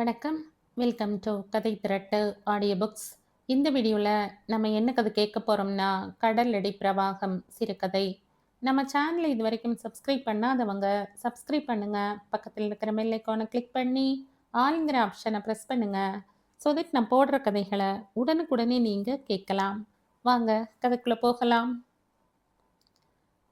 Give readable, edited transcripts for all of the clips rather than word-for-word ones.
வணக்கம். Welcome to கதை திரட்டு audio books. இந்த வீடியோவில் நம்ம என்ன கதை கேட்க போகிறோம்னா, கடல் அடி பிரவாகம் சிறுகதை. நம்ம சேனலை இது வரைக்கும் சப்ஸ்கிரைப் பண்ணாதவங்க சப்ஸ்கிரைப் பண்ணுங்க. பக்கத்தில் இருக்கிற பெல் ஐக்கானை கிளிக் பண்ணி ஆளுங்கிற ஆப்ஷனை ப்ரெஸ் பண்ணுங்க. ஸோ தட் நான் போடுற கதைகளை உடனுக்குடனே நீங்கள் கேட்கலாம். வாங்க கதைக்குள்ளே போகலாம்.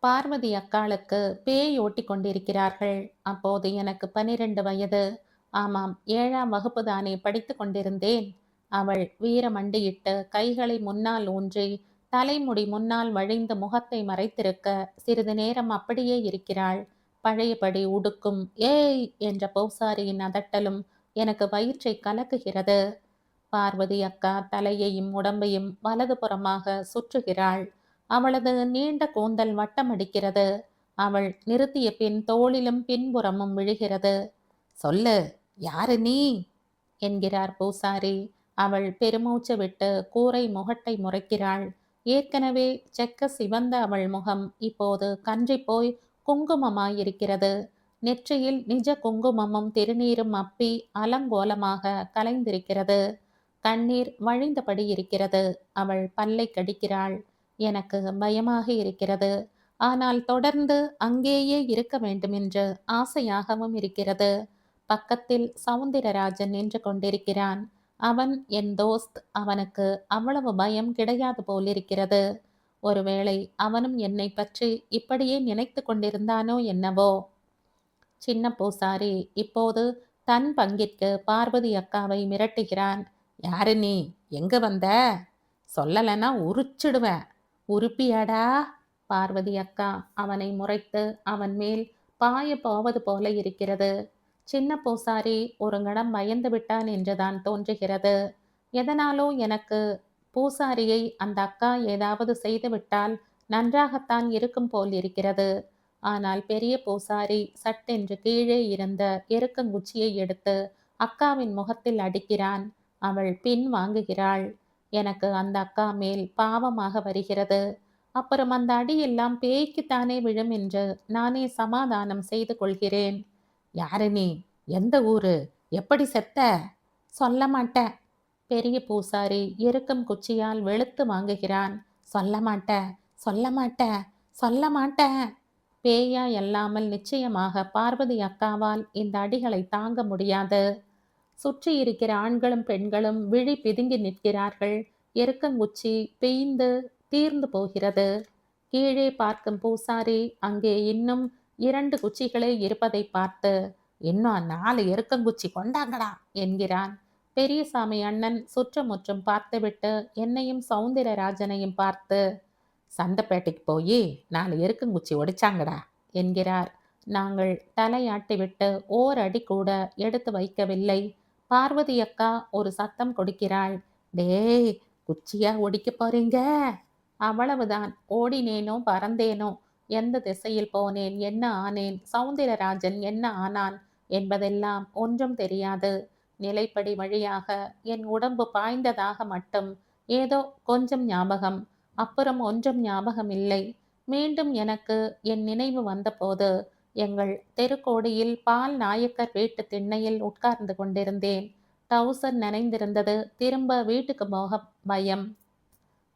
பார்வதி அக்காளுக்கு பேய் ஓட்டி கொண்டிருக்கிறார்கள். அப்போது எனக்கு 12 வயது. ஆமாம், 7ஆம் வகுப்பு தானே படித்து கொண்டிருந்தேன். அவள் வீரமண்டியிட்டு கைகளை முன்னால் ஊன்றி தலைமுடி முன்னால் வழிந்த முகத்தை மறைத்திருக்க சிறிது நேரம் அப்படியே இருக்கிறாள். பழையபடி உடுக்கும் ஏய் என்ற பௌசாரியின் அதட்டலும் எனக்கு வயிற்றை கலக்குகிறது. பார்வதி அக்கா தலையையும் உடம்பையும் வலதுபுறமாக சுற்றுகிறாள். அவளது நீண்ட கூந்தல் வட்டமடிக்கிறது. அவள் நிறுத்திய பின் தோளிலும் பின்புறமும் விழுகிறது. சொல்லு, யாரு நீ என்கிறார் பூசாரி. அவள் பெருமூச்சு விட்டு கூரை முகட்டை முறைக்கிறாள். ஏற்கனவே செக்க சிவந்த அவள் முகம் இப்போது கன்றி போய் குங்குமமாயிருக்கிறது. நெற்றியில் நிஜ குங்குமமும் திருநீரும் அப்பி அலங்கோலமாக கலைந்திருக்கிறது. கண்ணீர் வழிந்தபடி இருக்கிறது. அவள் பல்லை கடிக்கிறாள். எனக்கு பயமாக இருக்கிறது. ஆனால் தொடர்ந்து அங்கேயே இருக்க வேண்டுமென்று ஆசையாகவும் இருக்கிறது. பக்கத்தில் சவுந்தரராஜன் நின்று கொண்டிருக்கிறான். அவன் என் தோஸ்த். அவனுக்கு அவ்வளவு பயம் கிடையாது போலிருக்கிறது. ஒருவேளை அவனும் என்னை பற்றி இப்படியே நினைத்து கொண்டிருந்தானோ என்னவோ. சின்ன பூசாரி இப்போது தன் பங்கிற்கு பார்வதி அக்காவை மிரட்டுகிறான். யாரு நீ? எங்க வந்த? சொல்லலைன்னா உரிச்சிடுவேன். உருப்பியாடா? பார்வதி அக்கா அவனை முறைத்து அவன் மேல் பாய போவது போல இருக்கிறது. சின்ன பூசாரி ஒரு கணம் பயந்து விட்டான் என்றுதான் தோன்றுகிறது. எதனாலோ எனக்கு பூசாரியை அந்த அக்கா ஏதாவது செய்துவிட்டால் நன்றாகத்தான் இருக்கும் போல் இருக்கிறது. ஆனால் பெரிய பூசாரி சட்டென்று கீழே இருந்த எருக்கங்குச்சியை எடுத்து அக்காவின் முகத்தில் அடிக்கிறான். அவள் பின் வாங்குகிறாள். எனக்கு அந்த அக்கா மேல் பாவமாக வருகிறது. அப்புறம் அந்த அடியெல்லாம் பேய்க்குத்தானே விழும் என்று நானே சமாதானம் செய்து கொள்கிறேன். யாரு நீ? எந்த ஊரு? எப்படி செத்த? சொல்ல மாட்டேன். பெரிய பூசாரி எருக்கம் குச்சியால் வெளுத்து வாங்குகிறான். சொல்ல மாட்டேன், சொல்ல மாட்டேன், சொல்ல மாட்டேன். பேயா அல்லாமல் நிச்சயமாக பார்வதி அக்காவால் இந்த அடிகளை தாங்க முடியாது. சுற்றி இருக்கிற ஆண்களும் பெண்களும் விழி பிதுங்கி நிற்கிறார்கள். எருக்கங்குச்சி பெய்ந்து தீர்ந்து போகிறது. கீழே பார்க்கும் பூசாரி அங்கே இன்னும் 2 குச்சிகளே இருப்பதை பார்த்து, இன்னும் 4 எருக்கங்குச்சி கொண்டாங்கடா என்கிறான். பெரியசாமி அண்ணன் சுற்றமுற்றும் பார்த்துவிட்டு என்னையும் சவுந்தரராஜனையும் பார்த்து, சந்தைப்பேட்டைக்கு போய் 4 எருக்கங்குச்சி ஒடிச்சாங்கடா என்கிறார். நாங்கள் தலையாட்டிவிட்டு ஓரடி கூட எடுத்து வைக்கவில்லை. பார்வதி அக்கா ஒரு சத்தம் கொடுக்கிறாள். டேய், குச்சியா ஒடிக்க போறீங்க? அவ்வளவுதான். ஓடினேனோ பறந்தேனோ, எந்த திசையில் போனேன், என்ன ஆனேன், சவுந்தரராஜன் என்ன ஆனான் என்பதெல்லாம் ஒன்றும் தெரியாது. நிலைப்படி வழியாக என் உடம்பு பாய்ந்ததாக மட்டும் ஏதோ கொஞ்சம் ஞாபகம். அப்புறம் ஒன்றும் ஞாபகம் இல்லை. மீண்டும் எனக்கு என் நினைவு வந்தபோது எங்கள் தெருக்கோடியில் பால் நாயக்கர் வீட்டு திண்ணையில் உட்கார்ந்து கொண்டிருந்தேன். டவுசர் நனைந்திருந்தது. திரும்ப வீட்டுக்கு போக பயம்.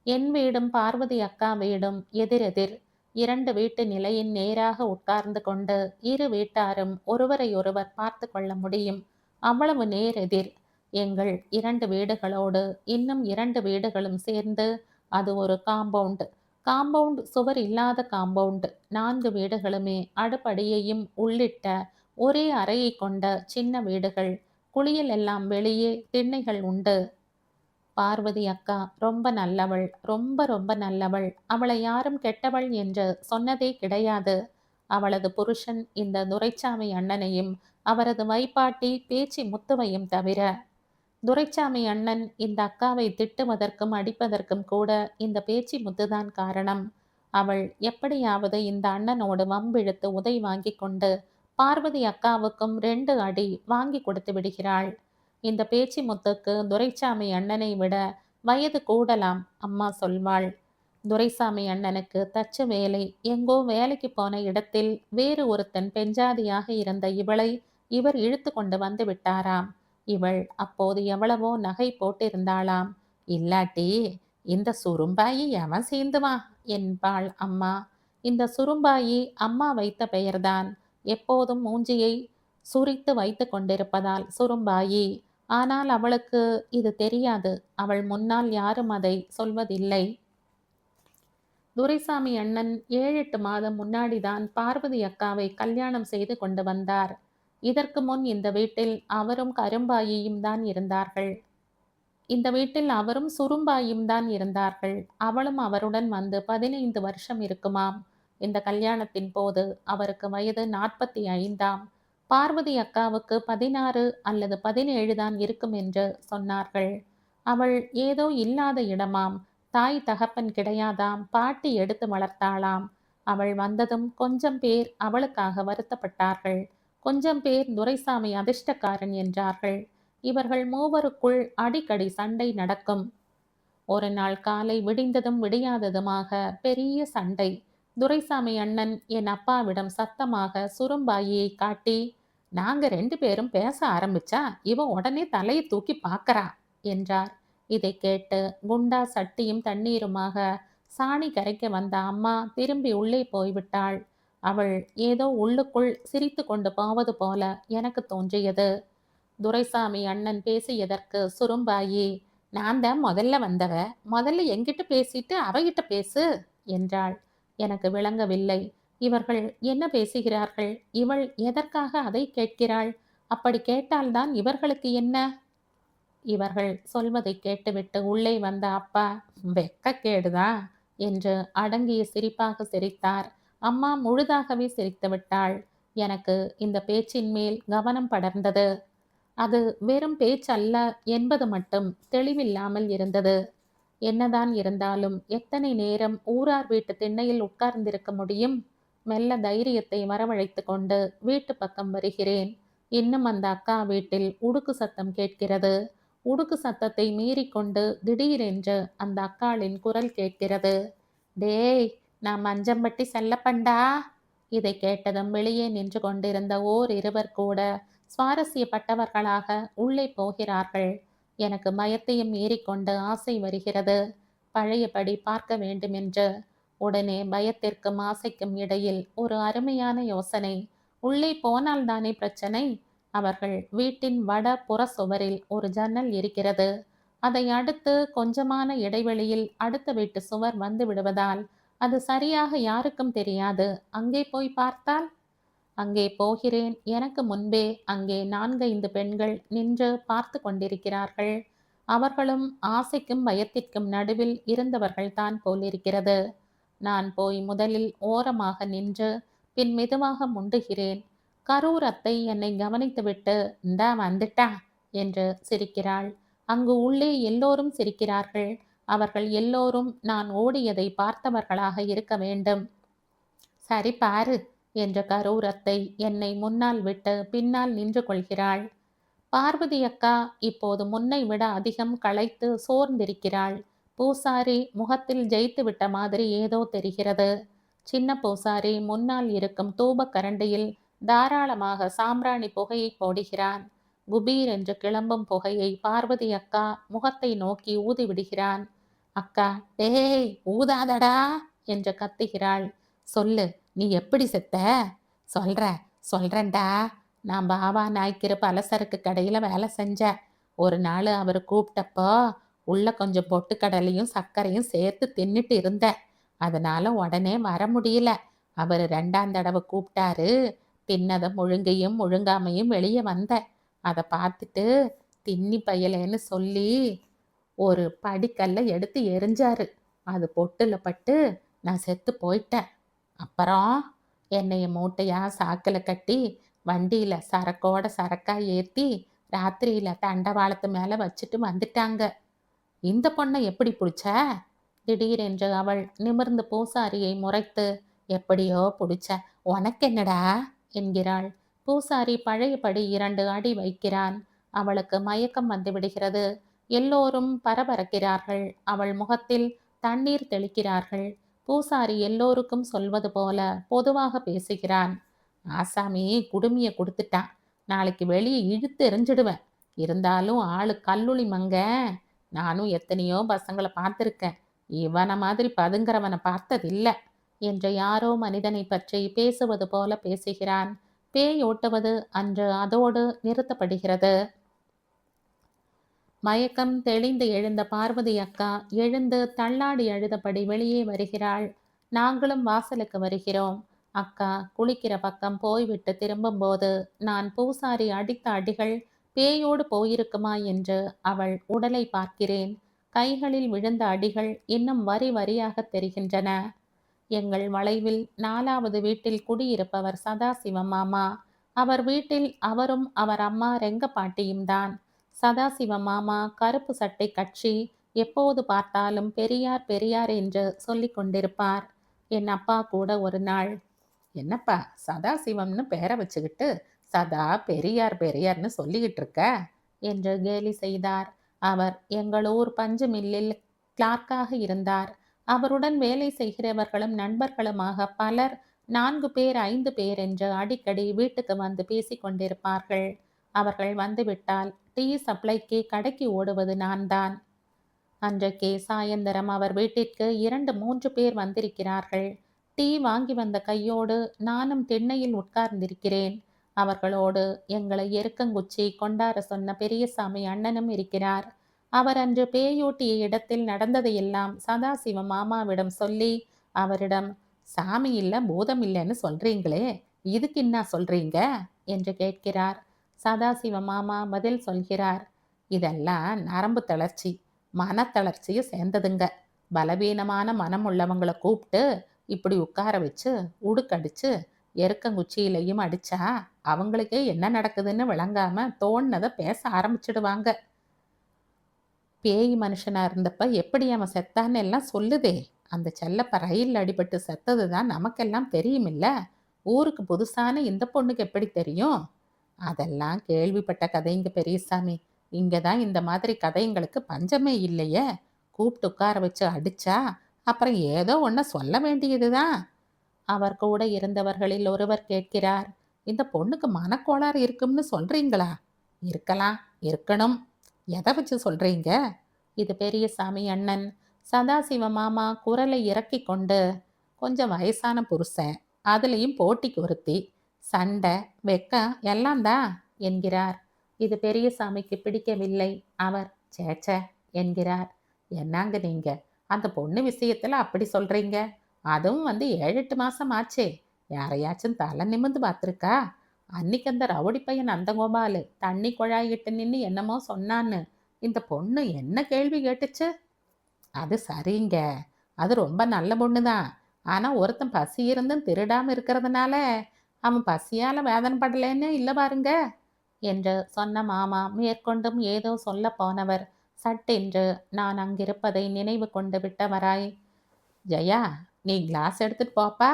என் வீடும் பார்வதி அக்கா வீடும் எதிரெதிர். 2 வீட்டு நிலையின் நேராக உட்கார்ந்து கொண்டு இரு வீட்டாரும் ஒருவரையொருவர் பார்த்து கொள்ள முடியும். அவ்வளவு நேரெதிர். எங்கள் 2 வீடுகளோடு இன்னும் 2 வீடுகளும் சேர்ந்து அது ஒரு காம்பவுண்ட். காம்பவுண்ட் சுவர் இல்லாத காம்பவுண்ட். 4 வீடுகளுமே அடுப்படியையும் உள்ளிட்ட ஒரே அறையை கொண்ட சின்ன வீடுகள். குளியல் எல்லாம் வெளியே, திண்ணைகள் உண்டு. பார்வதி அக்கா ரொம்ப நல்லவள். ரொம்ப ரொம்ப நல்லவள். அவளை யாரும் கெட்டவள் என்று சொன்னதே கிடையாது. அவளது புருஷன் இந்த துரைச்சாமி அண்ணனையும் அவரது வைப்பாட்டி பேச்சி முத்துவையும் தவிர. துரைச்சாமி அண்ணன் இந்த அக்காவை திட்டுவதற்கும் அடிப்பதற்கும் கூட இந்த பேச்சி முத்துதான் காரணம். அவள் எப்படியாவது இந்த அண்ணனோடு வம்பிழுத்து உதை வாங்கி கொண்டு பார்வதி அக்காவுக்கும் 2 அடி வாங்கி கொடுத்து விடுகிறாள். இந்த பேச்சி முத்துக்கு துரைச்சாமி அண்ணனை விட வயது கூடலாம், அம்மா சொல்வாள். துரைசாமி அண்ணனுக்கு தச்ச வேலை. எங்கோ வேலைக்கு போன இடத்தில் வேறு ஒருத்தன் பெஞ்சாதியாக இருந்த இவளை இவர் இழுத்து கொண்டு வந்து விட்டாராம். இவள் அப்போது எவ்வளவோ நகை போட்டிருந்தாளாம். இல்லாட்டி இந்த சுரும்பாயி எவன் சேர்ந்துவான் என்பாள் அம்மா. இந்த சுரும்பாயி அம்மா வைத்த பெயர்தான். எப்போதும் மூஞ்சியை சுரித்து வைத்து கொண்டிருப்பதால் சுரும்பாயி. ஆனால் அவளுக்கு இது தெரியாது. அவள் முன்னால் யாரும் அதை சொல்வதில்லை. துரைசாமி அண்ணன் 7-8 மாதம் முன்னாடிதான் பார்வதி அக்காவை கல்யாணம் செய்து கொண்டு வந்தார். இதற்கு முன் இந்த வீட்டில் அவரும் கரும்பாயியும் தான் இருந்தார்கள். இந்த வீட்டில் அவரும் சுரும்பாயும் தான் இருந்தார்கள். அவளும் அவருடன் வந்து 15 வருஷம் இருக்குமாம். இந்த கல்யாணத்தின் போது அவருக்கு வயது 45ஆம். பார்வதி அக்காவுக்கு 16 அல்லது 17 தான் இருக்கும் என்று சொன்னார்கள். அவள் ஏதோ இல்லாத இடமாம். தாய் தகப்பன் கிடையாதாம். பாட்டி எடுத்து வளர்த்தாளாம். அவள் வந்ததும் கொஞ்சம் பேர் அவளுக்காக வருத்தப்பட்டார்கள். கொஞ்சம் பேர் துரைசாமி அதிர்ஷ்டக்காரன் என்றார்கள். இவர்கள் மூவருக்குள் அடிக்கடி சண்டை நடக்கும். ஒரு நாள் காலை விடிந்ததும் விடியாததுமாக பெரிய சண்டை. துரைசாமி அண்ணன் என் அப்பாவிடம் சத்தமாக சுரும்பாயியை காட்டி, நாங்க 2 பேரும் பேச ஆரம்பிச்சா இவ உடனே தலையை தூக்கி பார்க்கறா என்றார். இதை கேட்டு குண்டா சட்டியும் தண்ணீருமாக சாணி கரைக்க வந்த அம்மா திரும்பி உள்ளே போய்விட்டாள். அவள் ஏதோ உள்ளுக்குள் சிரித்து கொண்டு போவது போல எனக்கு தோன்றியது. துரைசாமி அண்ணன் பேசியதற்கு சுரும்பாயி, நான் தான் முதல்ல வந்தவ, முதல்ல என்கிட்ட பேசிட்டு அவகிட்ட பேசு என்றாள். எனக்கு விளங்கவில்லை. இவர்கள் என்ன பேசுகிறார்கள்? இவள் எதற்காக அதை கேட்கிறாள்? அப்படி கேட்டால்தான் இவர்களுக்கு என்ன? இவர்கள் சொல்வதை கேட்டுவிட்டு உள்ளே வந்த அப்பா, வெக்கக்கேடுதான் என்று அடங்கிய சிரிப்பாக சிரித்தார். அம்மா முழுதாகவே சிரித்து விட்டாள். எனக்கு இந்த பேச்சின் மேல் கவனம் படர்ந்தது. அது வெறும் பேச்சல்ல என்பது மட்டும் தெளிவில்லாமல் இருந்தது. என்னதான் இருந்தாலும் எத்தனை நேரம் ஊரார் வீட்டு திண்ணையில் உட்கார்ந்திருக்க முடியும்? மெல்ல தைரியத்தை வரவழைத்து கொண்டு வீட்டு பக்கம் வருகிறேன். இன்னும் அந்த அக்கா வீட்டில் உடுக்கு சத்தம் கேட்கிறது. உடுக்கு சத்தத்தை மீறிக்கொண்டு திடீரென்று அந்த அக்காளின் குரல் கேட்கிறது. டேய், நான் மஞ்சம்பட்டி செல்லப்பண்டா. இதை கேட்டதும் வெளியே நின்று கொண்டிருந்த இருவர் கூட சுவாரஸ்யப்பட்டவர்களாக உள்ளே போகிறார்கள். எனக்கு பயத்தையும் மீறிக்கொண்டு ஆசை வருகிறது. பழையபடி பார்க்க வேண்டுமென்று. உடனே பயத்திற்கும் ஆசைக்கும் இடையில் ஒரு அருமையான யோசனை. உள்ளே போனால் தானே பிரச்சனை. அவர்கள் வீட்டின் வட புற சுவரில் ஒரு ஜன்னல் இருக்கிறது. அதை அடுத்து கொஞ்சமான இடைவெளியில் அடுத்த வீட்டு சுவர் வந்து விடுவதால் அது சரியாக யாருக்கும் தெரியாது. அங்கே போய் பார்த்தால்? அங்கே போகிறேன். எனக்கு முன்பே அங்கே 4-5 பெண்கள் நின்று பார்த்து கொண்டிருக்கிறார்கள். அவர்களும் ஆசைக்கும் பயத்திற்கும் நடுவில் இருந்தவர்கள் தான் போலிருக்கிறது. நான் போய் முதலில் ஓரமாக நின்று பின் மெதுவாக முண்டுகிறேன். கரூர் அத்தை என்னை கவனித்துவிட்டு, இந்தா வந்துட்டா என்று சிரிக்கிறாள். அங்கு உள்ளே எல்லோரும் சிரிக்கிறார்கள். அவர்கள் எல்லோரும் நான் ஓடியதை பார்த்தவர்களாக இருக்க வேண்டும். சரி பாரு என்ற கரூர் அத்தை என்னை முன்னால் விட்டு பின்னால் நின்று கொள்கிறாள். பார்வதி அக்கா இப்போது முன்னை விட அதிகம் களைத்து சோர்ந்திருக்கிறாள். பூசாரி முகத்தில் ஜெயித்து விட்ட மாதிரி ஏதோ தெரிகிறது. சின்ன பூசாரி முன்னால் இருக்கும் தூப கரண்டியில் தாராளமாக சாம்பிராணி புகையை போடுகிறான். குபீர் என்று கிளம்பும் புகையை பார்வதி அக்கா முகத்தை நோக்கி ஊதி விடுகிறான். அக்கா, டேய் ஊதாதடா என்று கத்துகிறாள். சொல்லு, நீ எப்படி செத்த? சொல்றேன்டா. நான் பாபா நாய்க்கிற பலசரக்கு கடையில் வேலை செஞ்சேன். ஒரு நாள் அவர் கூப்பிட்டப்போ உள்ள கொஞ்சம் பொட்டுக்கடலையும் சர்க்கரையும் சேர்த்து தின்னுட்டு இருந்தேன். அதனால உடனே வர முடியல. அவர் 2ஆம் தடவை கூப்பிட்டாரு. தின்னதை முழுங்கையும் முழுங்காமையும் வெளியே வந்தேன். அதை பார்த்துட்டு தின்னி பயலேன்னு சொல்லி ஒரு படிக்கல்ல எடுத்து எரிஞ்சாரு. அது பொட்டுல பட்டு நான் செத்து போயிட்டேன். அப்புறம் என்னைய மூட்டையா சாக்கில் கட்டி வண்டியில் சரக்கோட சரக்கா ஏற்றி ராத்திரியில் தண்டவாளத்து மேலே வச்சுட்டு வந்துட்டாங்க. இந்த பொண்ணை எப்படி பிடிச்ச? திடீரென்று அவள் நிமிர்ந்து பூசாரியை முறைத்து, எப்படியோ பிடிச்ச, உனக்கு என்னடா என்கிறாள். பூசாரி பழையபடி 2 அடி வைக்கிறான். அவளுக்கு மயக்கம் வந்து விடுகிறது. எல்லோரும் பரபரக்கிறார்கள். அவள் முகத்தில் தண்ணீர் தெளிக்கிறார்கள். பூசாரி எல்லோருக்கும் சொல்வது போல பொதுவாக பேசுகிறான். ஆசாமி குடுமிய கொடுத்துட்டான். நாளைக்கு வெளியே இழுத்து எறிஞ்சிடுவேன். இருந்தாலும் ஆளு கல்லுளி மங்க. நானும் எத்தனையோ பசங்களை பார்த்துருக்கேன். இவனை மாதிரி பதுங்கிறவனை பார்த்ததில்ல என்ற யாரோ மனிதனை பற்றி பேசுவது போல பேசுகிறான். பேய் ஓட்டுவது அன்று அதோடு நிறுத்தப்படுகிறது. மயக்கம் தெளிந்து எழுந்த பார்வதி அக்கா எழுந்து தள்ளாடி அழுதபடி வெளியே வருகிறாள். நாங்களும் வாசலுக்கு வருகிறோம். அக்கா குளிக்கிற பக்கம் போய்விட்டு திரும்பும்போது நான் பூசாரி அடித்த அடிகள் பேயோடு போயிருக்குமா என்று அவள் உடலை பார்க்கிறேன். கைகளில் விழுந்த அடிகள் இன்னும் வரி வரியாக தெரிகின்றன. எங்கள் வளைவில் 4வது வீட்டில் குடியிருப்பவர் சதாசிவம் மாமா. அவர் வீட்டில் அவரும் அவர் அம்மா ரெங்கப்பாட்டியும் தான். சதாசிவம் மாமா கருப்பு சட்டை கட்சி, எப்போது பார்த்தாலும் பெரியார் பெரியார் என்று சொல்லிக் கொண்டிருப்பார். என் அப்பா கூட ஒரு நாள், என்னப்பா சதாசிவம்னு பேரை வச்சுக்கிட்டு சதா பெரியார் பெரியார்னு சொல்லிக்கிட்டு இருக்க என்று கேலி செய்தார். அவர் எங்களூர் பஞ்சு மில்லில் கிளார்க்காக இருந்தார். அவருடன் வேலை செய்கிறவர்களும் நண்பர்களுமாக பலர் 4 பேர் 5 பேர் என்று அடிக்கடி வீட்டுக்கு வந்து பேசிக் கொண்டிருப்பார்கள். அவர்கள் வந்துவிட்டால் டீ சப்ளைக்கு கடைக்கு ஓடுவது நான் தான். அன்றைக்கு சாயந்தரம் அவர் வீட்டிற்கு 2 3 பேர் வந்திருக்கிறார்கள். டீ வாங்கி வந்த கையோடு நானும் திண்ணையில் உட்கார்ந்திருக்கிறேன். அவர்களோடு எங்களை எருக்கங்குச்சி கொண்டாட சொன்ன பெரியசாமி அண்ணனும் இருக்கிறார். அவர் அன்று பேயோட்டிய இடத்தில் நடந்ததையெல்லாம் சதாசிவம் மாமாவிடம் சொல்லி அவரிடம், சாமி இல்ல பூதம் இல்லைன்னு சொல்றீங்களே, இதுக்கு என்ன சொல்றீங்க என்று கேட்கிறார். சதாசிவ மாமா பதில் சொல்கிறார், இதெல்லாம் நரம்பு தளர்ச்சி, மனத்தளர்ச்சியும் சேர்ந்ததுங்க. பலவீனமான மனம் உள்ளவங்களை கூப்பிட்டு இப்படி உட்கார வச்சு உடுக்கடிச்சு எருக்கங்குச்சியிலையும் அடிச்சா அவங்களுக்கே என்ன நடக்குதுன்னு விளங்காம தோணுனதை பேச ஆரம்பிச்சிடுவாங்க. பேய் மனுஷனா இருந்தப்ப எப்படி அவன் செத்தான்னு எல்லாம் சொல்லுதே. அந்த செல்லப்ப ரயில் அடிபட்டு செத்தது தான் நமக்கெல்லாம் தெரியுமில்ல. ஊருக்கு புதுசான இந்த பொண்ணுக்கு எப்படி தெரியும்? அதெல்லாம் கேள்விப்பட்ட கதைங்க பெரியசாமி. இங்கதான் இந்த மாதிரி கதைங்களுக்கு பஞ்சமே இல்லையே. கூப்பிட்டு உட்கார வச்சு அடிச்சா அப்புறம் ஏதோ ஒன்ன சொல்ல வேண்டியதுதான். அவர் கூட இருந்தவர்களில் ஒருவர் கேட்கிறார், இந்த பொண்ணுக்கு மனக்கோளாறு இருக்கும்னு சொல்றீங்களா? இருக்கலாம், இருக்கணும். எதை வச்சு சொல்றீங்க? இது பெரியசாமி அண்ணன். சதாசிவ மாமா குரலை இறக்கி கொண்டு, கொஞ்சம் வயசான புருஷன், அதுலேயும் போட்டிக்கு ஒருத்தி, சண்டை வெக்கம் எல்லாம் தான் என்கிறார். இது பெரியசாமிக்கு பிடிக்கவில்லை. அவர் சேச்ச என்கிறார். என்னங்க நீங்க அந்த பொண்ணு விஷயத்துல அப்படி சொல்றீங்க? அதுவும் வந்து 7 8 மாசம் ஆச்சே. யாரையாச்சும் தலை நிமிந்து பார்த்துருக்கா? அன்னைக்கு அந்த ரவுடி பையன் நந்தகோபாலு தண்ணி குழாயிட்டு நின்று என்னமோ சொன்னான்னு இந்த பொண்ணு என்ன கேள்வி கேட்டுச்சு? அது சரிங்க, அது ரொம்ப நல்ல பொண்ணு தான். ஆனா ஒருத்தன் பசி இருந்தும் திருடாம இருக்கிறதுனால அவன் பசியால வேதனைப்படலேன்னு இல்லை பாருங்க என்று சொன்ன மாமா மேற்கொண்டும் ஏதோ சொல்ல போனவர் சட்டென்று நான் அங்கிருப்பதை நினைவு கொண்டு விட்டவராய், ஜெயா நீ கிளாஸ் எடுத்துட்டு போப்பா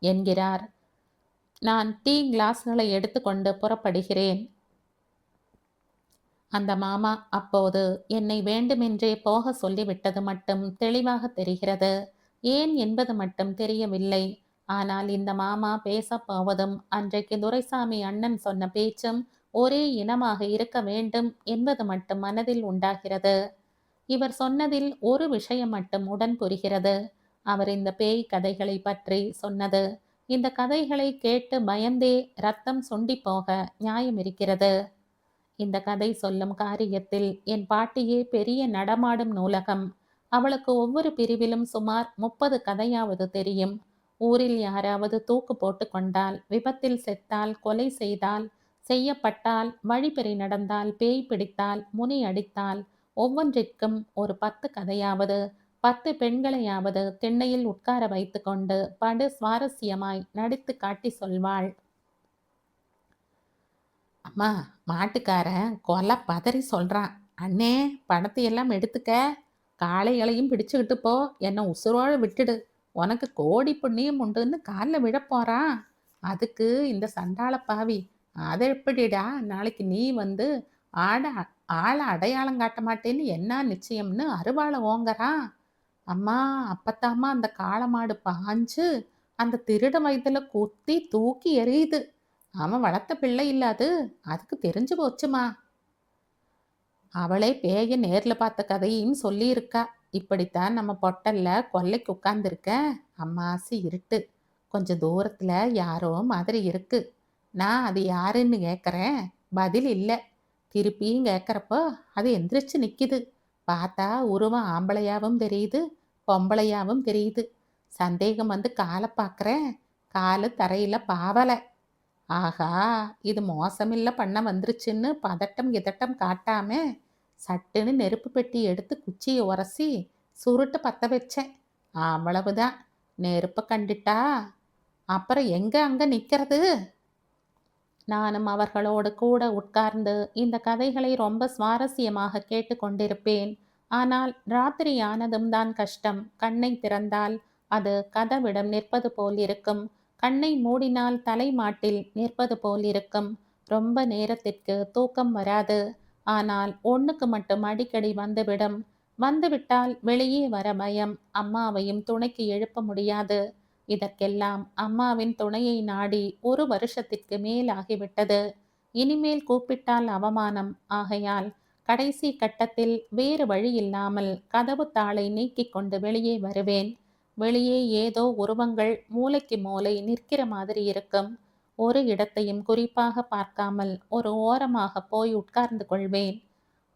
என்கிறார். நான் டீ கிளாஸ்களை எடுத்துக்கொண்டு புறப்படுகிறேன். அந்த மாமா அப்போது என்னை வேண்டுமென்றே போக சொல்லிவிட்டது மட்டும் தெளிவாக தெரிகிறது. ஏன் என்பது மட்டும் தெரியவில்லை. ஆனால் இந்த மாமா பேசப் போவதும் அன்றைக்கு துரைசாமி அண்ணன் சொன்ன பேச்சும் ஒரே இனமாக இருக்க வேண்டும் என்பது மட்டும் மனதில் உண்டாகிறது. இவர் சொன்னதில் ஒரு விஷயம் மட்டும் உடன் புரிகிறது. அவர் இந்த பேய் கதைகளை பற்றி சொன்னது. இந்த கதைகளை கேட்டு பயந்தே ரத்தம் சுண்டி போக நியாயம் இருக்கிறது. இந்த கதை சொல்லும் காரியத்தில் என் பாட்டியே பெரிய நடமாடும் நூலகம். அவளுக்கு ஒவ்வொரு பிரிவிலும் சுமார் 30 கதையாவது தெரியும். ஊரில் யாராவது தூக்கு போட்டு கொண்டால், விபத்தில் செத்தால், கொலை செய்தால், செய்யப்பட்டால், வழிப்பறி நடந்தால், பேய் பிடித்தால், முனி அடித்தால், ஒவ்வொன்றிற்கும் ஒரு 10 கதையாவது 10 பெண்களையாவது திண்ணையில் உட்கார வைத்து கொண்டு படு சுவாரஸ்யமாய் நடித்து காட்டி சொல்வாள். அம்மா, மாட்டுக்காரன் கொலை பதறி சொல்றான். அண்ணே பணத்தையெல்லாம் எடுத்துக்க, காளைகளையும் பிடிச்சுக்கிட்டு போ, என்னை உசுரோட விட்டுடு, உனக்கு கோடி புண்ணியம் உண்டுன்னு காலில் விழ போறான். அதுக்கு இந்த சண்டாள பாவி, அதை எப்படிடா நாளைக்கு நீ வந்து ஆளை அடையாளம் காட்ட மாட்டேன்னு என்ன நிச்சயம்னு அருவாளை ஓங்கறான். அம்மா அப்பத்தாம்மா அந்த காளை மாடு பாஞ்சு அந்த திருட வயதுல குத்தி தூக்கி எறியுது. அவன் வளர்த்த பிள்ளை இல்லாது அதுக்கு தெரிஞ்சு போச்சுமா. அவளே பேய நேர்ல பார்த்த கதையும் சொல்லியிருக்கா. இப்படித்தான் நம்ம பொட்டல்ல கொல்லைக்கு உட்கார்ந்திருக்கேன். அம்மாசி இருட்டு. கொஞ்சம் தூரத்துல யாரோ மாதிரி இருக்கு. நான் அது யாருன்னு கேட்கறேன். பதில் இல்ல. திருப்பியும் கேட்கறப்போ அது எந்திரிச்சு நிக்குது. பார்த்தா உருவம் ஆம்பளையாவும் தெரியுது, பொம்பளையாவும் தெரியுது. சந்தேகம் வந்து காலை பார்க்கறேன். காலு தரையில பாவல. ஆஹா! இது மோசமில்ல பண்ண வந்துருச்சுன்னு பதட்டம் கிதட்டம் காட்டாம, சட்டுன்னு நெருப்பு பெட்டி எடுத்து குச்சிய உரசி, சுருட்டு பத்த வச்சேன். அவ்வளவுதான். நெருப்ப கண்டுட்டா, அப்புறம் எங்க அங்க நிக்கிறது? நானும் அவர்களோடு கூட உட்கார்ந்து இந்த கதைகளை ரொம்ப சுவாரஸ்யமாக கேட்டுக்கொண்டிருப்பேன். ஆனால் ராத்திரியானதும் தான் கஷ்டம். கண்ணை திறந்தால் அது கதவிடம் நிற்பது போல் இருக்கும். கண்ணை மூடினால் தலைமாட்டில் நிற்பது போல் இருக்கும். ரொம்ப நேரத்திற்கு தூக்கம் வராது. ஆனால் ஒண்ணுக்கு மட்டும் அடிக்கடி வந்துவிடும். வந்துவிட்டால் வெளியே வர பயம். அம்மாவையும் துணைக்கு எழுப்ப முடியாது. இதற்கெல்லாம் அம்மாவின் துணையை நாடி 1 வருஷத்திற்கு மேல் ஆகிவிட்டது. இனிமேல் கூப்பிட்டால் அவமானம். ஆகையால் கடைசி கட்டத்தில் வேறு வழி இல்லாமல் கதவு தாளை நீக்கிக் கொண்டு வெளியே வருவேன். வெளியே ஏதோ உருவங்கள் மூலைக்கு மூலை நிற்கிற மாதிரி இருக்கும். ஒரு இடத்தையும் குறிப்பாக பார்க்காமல் ஒரு ஓரமாக போய் உட்கார்ந்து கொள்வேன்.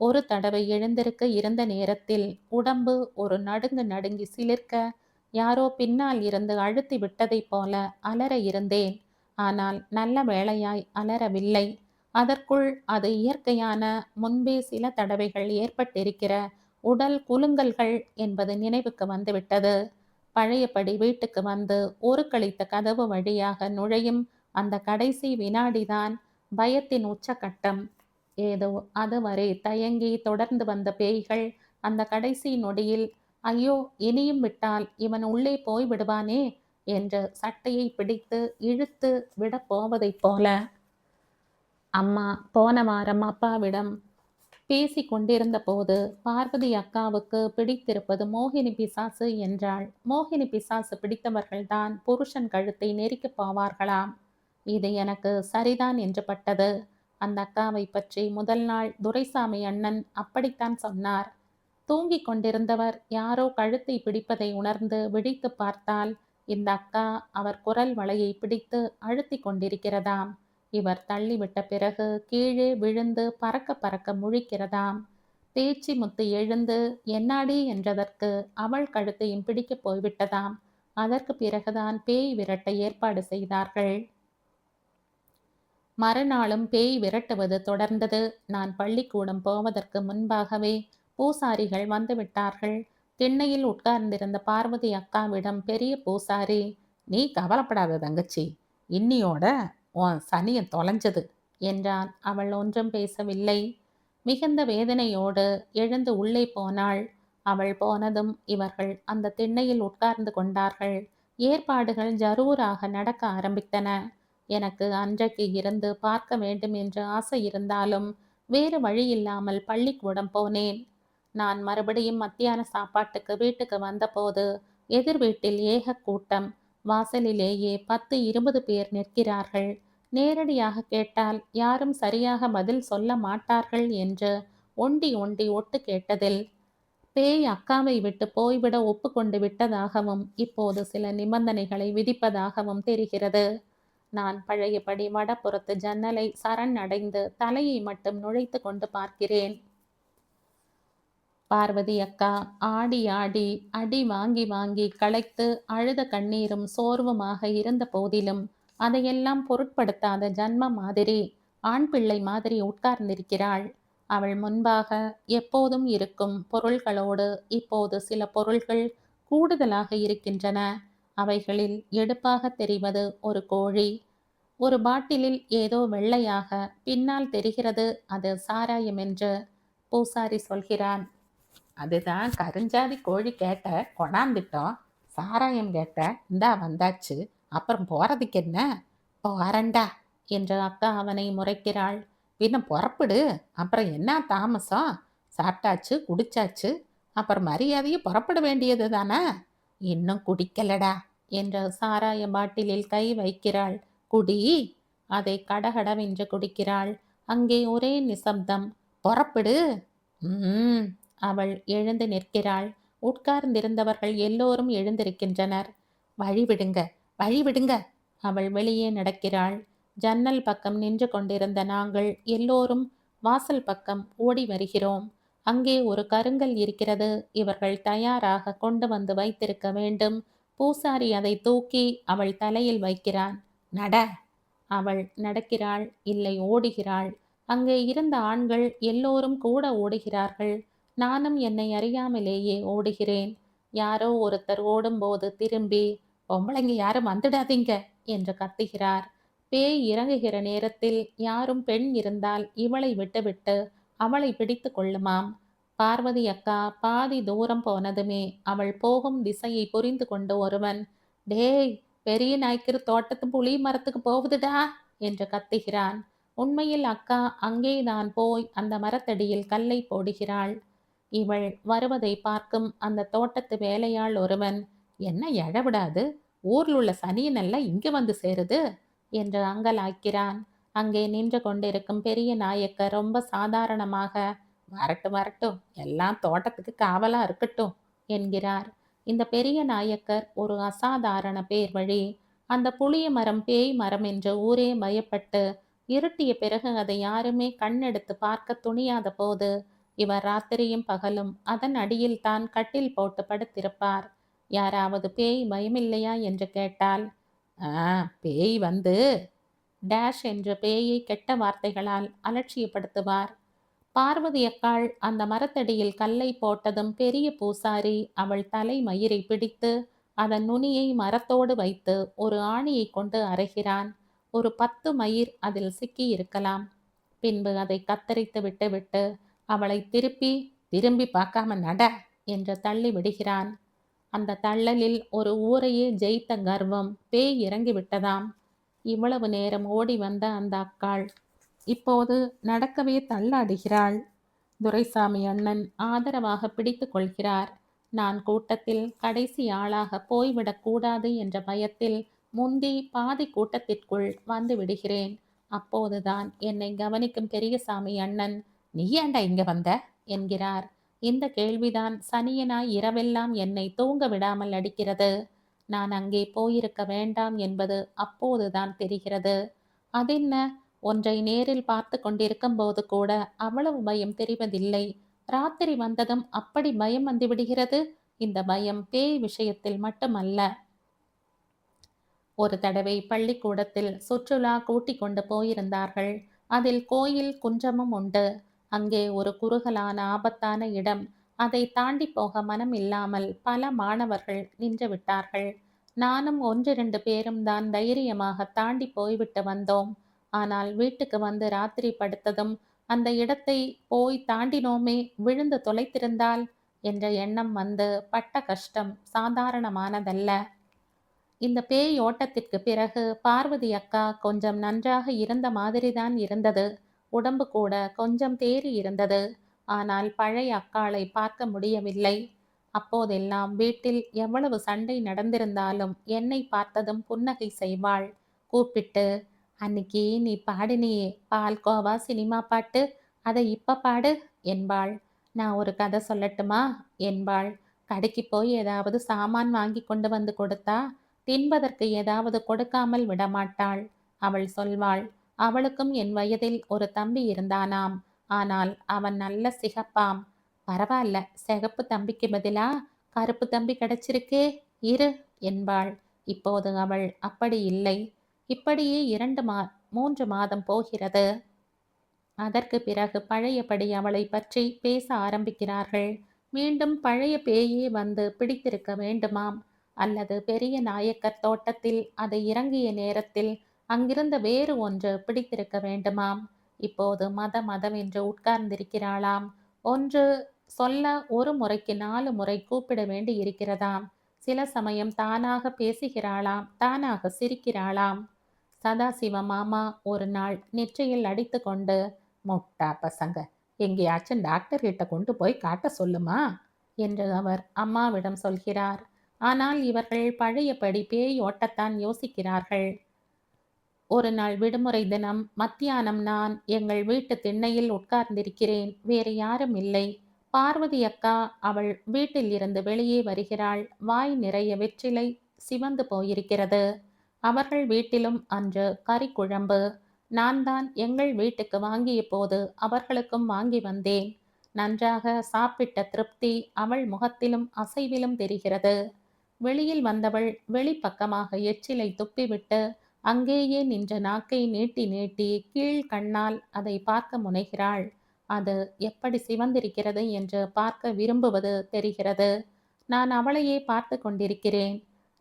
ஒரு தடவை எழுந்திருக்க இருந்த நேரத்தில் உடம்பு ஒரு நடுங்கு நடுங்கி சிலிர்க்க யாரோ பின்னால் இருந்து அழுத்தி விட்டதைப் போல அலற இருந்தேன். ஆனால் நல்ல வேளையாய் அலறவில்லை. அதற்குள் அது இயற்கையான முன்பே சில தடவைகள் ஏற்பட்டிருக்கிற உடல் குலுங்கல்கள் என்பது நினைவுக்கு வந்துவிட்டது. பழையபடி வீட்டுக்கு வந்து ஒரு கழித்த கதவு வழியாக நுழையும் அந்த கடைசி வினாடிதான் பயத்தின் உச்சகட்டம். ஏதோ அதுவரை தயங்கி தொடர்ந்து வந்த பேய்கள் அந்த கடைசி நொடியில் ஐயோ இனியும் விட்டால் இவன் உள்ளே போய் விடுவானே என்று சட்டையை பிடித்து இழுத்து விடப் போவதைப் போல. அம்மா போன வாரம் அப்பாவிடம் பேசி கொண்டிருந்த போது பார்வதி அக்காவுக்கு பிடித்திருப்பது மோகினி பிசாசு என்றாள். மோகினி பிசாசு பிடித்தவர்கள்தான் புருஷன் கழுத்தை நெரிக்கப் போவார்களாம். இது எனக்கு சரிதான் என்று பட்டது. அந்த அக்காவை பற்றி முதல் நாள் துரைசாமி அண்ணன் அப்படித்தான் சொன்னார். தூங்கிக் கொண்டிருந்தவர் யாரோ கழுத்தை பிடிப்பதை உணர்ந்து விழித்து பார்த்தால் இந்த அக்கா அவர் குரல் வளையை பிடித்து அழுத்தி கொண்டிருக்கிறதாம். இவர் தள்ளிவிட்ட பிறகு கீழே விழுந்து பறக்க பறக்க முழிக்கிறதாம். பேச்சி முத்து எழுந்து என்னாடி என்றதற்கு அவள் கழுத்தையும் பிடிக்கப் போய்விட்டதாம். அதற்கு பிறகுதான் பேய் விரட்ட ஏற்பாடு செய்தார்கள். மறுநாளும் பேய் விரட்டுவது தொடர்ந்தது. நான் பள்ளிக்கூடம் போவதற்கு முன்பாகவே பூசாரிகள் வந்துவிட்டார்கள். திண்ணையில் உட்கார்ந்திருந்த பார்வதி அக்காவிடம் பெரிய பூசாரி, நீ கவலைப்படாத தங்கச்சி, இன்னியோட உன் சனியன் தொலைஞ்சது என்றான். அவள் ஒன்றும் பேசவில்லை. மிகுந்த வேதனையோடு எழுந்து உள்ளே போனாள். அவள் போனதும் இவர்கள் அந்த திண்ணையில் உட்கார்ந்து கொண்டார்கள். ஏற்பாடுகள் ஜரூராக நடக்க ஆரம்பித்தன. எனக்கு அன்றைக்கு இருந்து பார்க்க வேண்டும் என்ற ஆசை இருந்தாலும் வேறு வழியில்லாமல் பள்ளிக்கூடம் போனேன். நான் மறுபடியும் மத்தியான சாப்பாட்டுக்கு வீட்டுக்கு வந்தபோது எதிர் வீட்டில் ஏக கூட்டம். வாசலிலேயே 10-20 பேர் நிற்கிறார்கள். நேரடியாக கேட்டால் யாரும் சரியாக பதில் சொல்ல மாட்டார்கள் என்று ஒண்டி ஒண்டி ஒட்டு கேட்டதில் பேய் அக்காவை விட்டு போய்விட ஒப்புக்கொண்டு விட்டதாகவும் இப்போது சில நிபந்தனைகளை விதிப்பதாகவும் தெரிகிறது. நான் பழையபடி வடப்புறத்து ஜன்னலை சரணடைந்து தலையை மட்டும் நுழைத்து கொண்டு பார்க்கிறேன். பார்வதி அக்கா ஆடி ஆடி அடி வாங்கி வாங்கி களைத்து அழுத கண்ணீரும் சோர்வுமாக இருந்த போதிலும் அதையெல்லாம் பொருட்படுத்தாத ஜன்ம மாதிரி ஆண் பிள்ளை மாதிரி உட்கார்ந்திருக்கிறாள். அவள் முன்பாக எப்போதும் இருக்கும் பொருள்களோடு இப்போது சில பொருள்கள் கூடுதலாக இருக்கின்றன. அவைகளில் எடுப்பாக தெரிவது ஒரு கோழி. ஒரு பாட்டிலில் ஏதோ வெள்ளையாக பின்னால் தெரிகிறது அது சாராயம் என்று பூசாரி சொல்கிறான். அதுதான் கருஞ்சாதி கோழி கேட்ட கொண்டாந்துட்டோம். சாராயம் கேட்ட இந்தா வந்தாச்சு. அப்புறம் போறதுக்கு என்ன? போறண்டா என்று அக்கா அவனை முறைக்கிறாள். பின்ன புறப்படு, அப்புறம் என்ன தாமசம்? சாப்பிட்டாச்சு குடிச்சாச்சு, அப்புறம் மரியாதையை புறப்பட வேண்டியது தானே. இன்னும் குடிக்கலடா என்று சாராய பாட்டிலில் கை வைக்கிறாள். குடி. அதை கடகடவென்று குடிக்கிறாள். அங்கே ஒரே நிசப்தம். புறப்படு. ம். அவள் எழுந்து நிற்கிறாள். உட்கார்ந்திருந்தவர்கள் எல்லோரும் எழுந்திருக்கின்றனர். வழி விடுங்க, வழி விடுங்க. அவள் வெளியே நடக்கிறாள். ஜன்னல் பக்கம் நின்று கொண்டிருந்த நாங்கள் எல்லோரும் வாசல் பக்கம் ஓடி வருகிறோம். அங்கே ஒரு கருங்கல் இருக்கிறது. இவர்கள் தயாராக கொண்டு வந்து வைத்திருக்க வேண்டும். பூசாரி அதை தூக்கி அவள் தலையில் வைக்கிறான். நட. அவள் நடக்கிறாள், இல்லை ஓடுகிறாள். அங்கே இருந்த ஆண்கள் எல்லோரும் கூட ஓடுகிறார்கள். நானும் என்னை அறியாமலேயே ஓடுகிறேன். யாரோ ஒருத்தர் ஓடும்போது திரும்பி, பொம்பளைங்க யாரும் வந்துடாதீங்க என்று கத்துகிறார். பேய் இறங்குகிற நேரத்தில் யாரும் பெண் இருந்தால் இவளை விட்டுவிட்டு அவளை பிடித்து கொள்ளுமாம். பார்வதி அக்கா பாதி தூரம் போனதுமே அவள் போகும் திசையை புரிந்து கொண்டு ஒருவன், டேய், பெரிய நாய்க்கர் தோட்டத்து புளி மரத்துக்கு போகுதுடா என்று கத்துகிறான். உண்மையில் அக்கா அங்கேதான் போய் அந்த மரத்தடியில் கல்லை போடுகிறாள். இவள் வருவதை பார்க்கும் அந்த தோட்டத்து வேலையாள் ஒருவன், என்ன எழவிடாது, ஊர்ல உள்ள சனியனெல்லாம் இங்கு வந்து சேருது என்று அங்கலாய்க்கிறான். அங்கே நின்று கொண்டிருக்கும் பெரிய நாயக்கர் ரொம்ப சாதாரணமாக, வரட்டும் வரட்டும், எல்லாம் தோட்டத்துக்கு காவலா இருக்கட்டும் என்கிறார். இந்த பெரிய நாயக்கர் ஒரு அசாதாரண பேர் வழி. அந்த புளிய மரம் பேய் மரம் என்று ஊரே பயப்பட்டு இருட்டிய பிறகு அதை யாருமே கண்ணெடுத்து பார்க்க துணியாத போது இவர் ராத்திரியும் பகலும் அதன் அடியில் தான் கட்டில் போட்டு படுத்திருப்பார். யாராவது பேய் பயமில்லையா என்று கேட்டால், பேய் வந்து டேஷ் என்று பேயை கெட்ட வார்த்தைகளால் அலட்சியப்படுத்துவார். பார்வதி அக்காள் அந்த மரத்தடியில் கல்லை போட்டதும் பெரிய பூசாரி அவள் தலை மயிரை பிடித்து அதன் நுனியை மரத்தோடு வைத்து ஒரு ஆணியை கொண்டு அரைகிறான். ஒரு 10 மயிர் அதில் சிக்கி இருக்கலாம். பின்பு அதை கத்தரித்து விட்டுவிட்டு அவளை திரும்பி பார்க்காம நட என்று தள்ளி விடுகிறான். அந்த தள்ளலில் ஒரு ஊரையே ஜெயித்த கர்வம் பேய் இறங்கி விட்டதாம். இவ்வளவு நேரம் ஓடி வந்த அந்த அக்காள் இப்போது நடக்கவே தள்ளாடுகிறாள். துரைசாமி அண்ணன் ஆதரவாக பிடித்து கொள்கிறார். நான் கூட்டத்தில் கடைசி ஆளாக போய்விடக் கூடாது என்ற பயத்தில் முந்தி பாதி கூட்டத்திற்குள் வந்து விடுகிறேன். அப்போதுதான் என்னை கவனிக்கும் பெரியசாமி அண்ணன், நீ ஏண்டா இங்க வந்த என்கிறார். இந்த கேள்விதான் சனியனாய் இரவெல்லாம் என்னை தூங்க விடாமல் அடிக்கிறது. நான் அங்கே போயிருக்க வேண்டாம் என்பது அப்போதுதான் தெரிகிறது. அதென்ன, ஒன்றை நேரில் பார்த்து கொண்டிருக்கும் போது கூட அவ்வளவு பயம் தெரிவதில்லை. ராத்திரி வந்ததும் அப்படி பயம் வந்துவிடுகிறது. இந்த பயம் பேய் விஷயத்தில் மட்டுமல்ல. ஒரு தடவை பள்ளிக்கூடத்தில் சுற்றுலா கூட்டிக் கொண்டு போயிருந்தார்கள். அதில் கோயில் குன்றமும் உண்டு. அங்கே ஒரு குறுகலான ஆபத்தான இடம். அதை தாண்டி போக மனம் இல்லாமல் பல மாணவர்கள் நின்று விட்டார்கள். நானும் 1-2 பேரும் தான் தைரியமாக தாண்டி போய்விட்டு வந்தோம். ஆனால் வீட்டுக்கு வந்து ராத்திரி படுத்ததும் அந்த இடத்தை போய் தாண்டினோமே, விழுந்து தொலைத்திருந்தால் என்ற எண்ணம் வந்து பட்ட கஷ்டம் சாதாரணமானதல்ல. இந்த பேய் ஓட்டத்திற்கு பிறகு பார்வதி அக்கா கொஞ்சம் நன்றாக இருந்த மாதிரிதான் இருந்தது. உடம்பு கூட கொஞ்சம் தேறி இருந்தது. ஆனால் பழைய அக்காளை பார்க்க முடியவில்லை. அப்போதெல்லாம் வீட்டில் எவ்வளவு சண்டை நடந்திருந்தாலும் என்னை பார்த்ததும் புன்னகை செய்வாள். கூப்பிட்டு, அன்னிக்கு நீ பாடினியே பால்கோவா சினிமா பாட்டு, அதை இப்ப பாடு என்பாள். நான் ஒரு கதை சொல்லட்டுமா என்பாள். கடைக்கு போய் ஏதாவது சாமான் வாங்கி கொண்டு வந்து கொடுத்தா தின்பதற்கு ஏதாவது கொடுக்காமல் விடமாட்டாள். அவள் சொல்வாள், அவளுக்கும் என் வயதில் ஒரு தம்பி இருந்தானாம். ஆனால் அவன் நல்ல சிகப்பாம். பரவாயில்ல, சிகப்பு தம்பிக்கு பதிலா கருப்பு தம்பி கிடைச்சிருக்கே, இரு என்பாள். இப்போது அவள் அப்படி இல்லை. இப்படியே 3 மாதம் போகிறது. அதற்கு பிறகு பழையபடி அவளை பற்றி பேச ஆரம்பிக்கிறார்கள். மீண்டும் பழைய பேயே வந்து பிடித்திருக்க வேண்டுமாம். அல்லது பெரிய நாயக்கர் தோட்டத்தில் அது இறங்கிய நேரத்தில் அங்கிருந்த வேறு ஒன்று பிடித்திருக்க வேண்டுமாம். இப்போது மதவென்று உட்கார்ந்திருக்கிறாளாம். ஒன்று சொல்ல ஒரு முறைக்கு 4 முறை கூப்பிட வேண்டி இருக்கிறதாம். சில சமயம் தானாக பேசுகிறாளாம், தானாக சிரிக்கிறாளாம். சதாசிவ மாமா ஒரு நாள் நெற்றியில் அடித்து கொண்டு, முட்டா பசங்க, எங்கேயாச்சும் டாக்டர் கிட்ட கொண்டு போய் காட்ட சொல்லுமா என்று அவர் அம்மாவிடம் சொல்கிறார். ஆனால் இவர்கள் பழையபடி பேய் ஓட்டத்தான் யோசிக்கிறார்கள். ஒரு நாள் விடுமுறை தினம் மத்தியானம் நான் எங்கள் வீட்டு திண்ணையில் உட்கார்ந்திருக்கிறேன். வேறு யாரும் இல்லை. பார்வதி அக்கா அவள் வீட்டில் இருந்து வெளியே வருகிறாள். வாய் நிறைய வெற்றிலை சிவந்து போயிருக்கிறது. அவர்கள் வீட்டிலும் அன்று கறி குழம்பு. நான் தான் எங்கள் வீட்டுக்கு வாங்கிய போது அவர்களுக்கும் வாங்கி வந்தேன். நன்றாக சாப்பிட்ட திருப்தி அவள் முகத்திலும் அசைவிலும் தெரிகிறது. வெளியில் வந்தவள் வெளிப்பக்கமாக எச்சிலை துப்பிவிட்டு அங்கேயே நின்ற நாக்கை நீட்டி நீட்டி கீழ் கண்ணால் அதை பார்க்க முனைகிறாள். அது எப்படி சிவந்திருக்கிறது என்று பார்க்க விரும்புவது தெரிகிறது. நான் அவளையே பார்த்து கொண்டிருக்கிறேன்.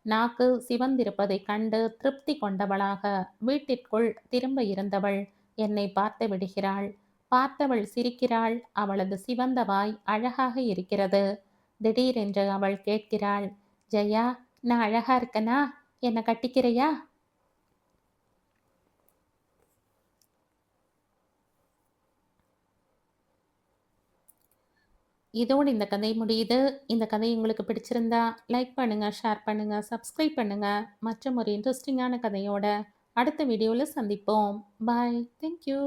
நாக்கு சிவந்திருப்பதைக் கண்டு திருப்தி கொண்டவளாக வீட்டிற்குள் திரும்ப இருந்தவள் என்னை பார்த்து விடுகிறாள். பார்த்தவள் சிரிக்கிறாள். அவளது சிவந்த வாய் அழகாக இருக்கிறது. திடீரென்று அவள் கேட்கிறாள், ஜெயா, நான் அழகா இருக்கனா? என்ன கட்டிக்கிறையா? இதோடு இந்த கதை முடியுது. இந்த கதை உங்களுக்கு பிடிச்சிருந்தா லைக் பண்ணுங்க, ஷேர் பண்ணுங்க, சப்ஸ்கிரைப் பண்ணுங்க. மற்றும் ஒரு இன்ட்ரெஸ்டிங்கான கதையோட அடுத்த வீடியோவில் சந்திப்போம். பாய். தேங்க்யூ.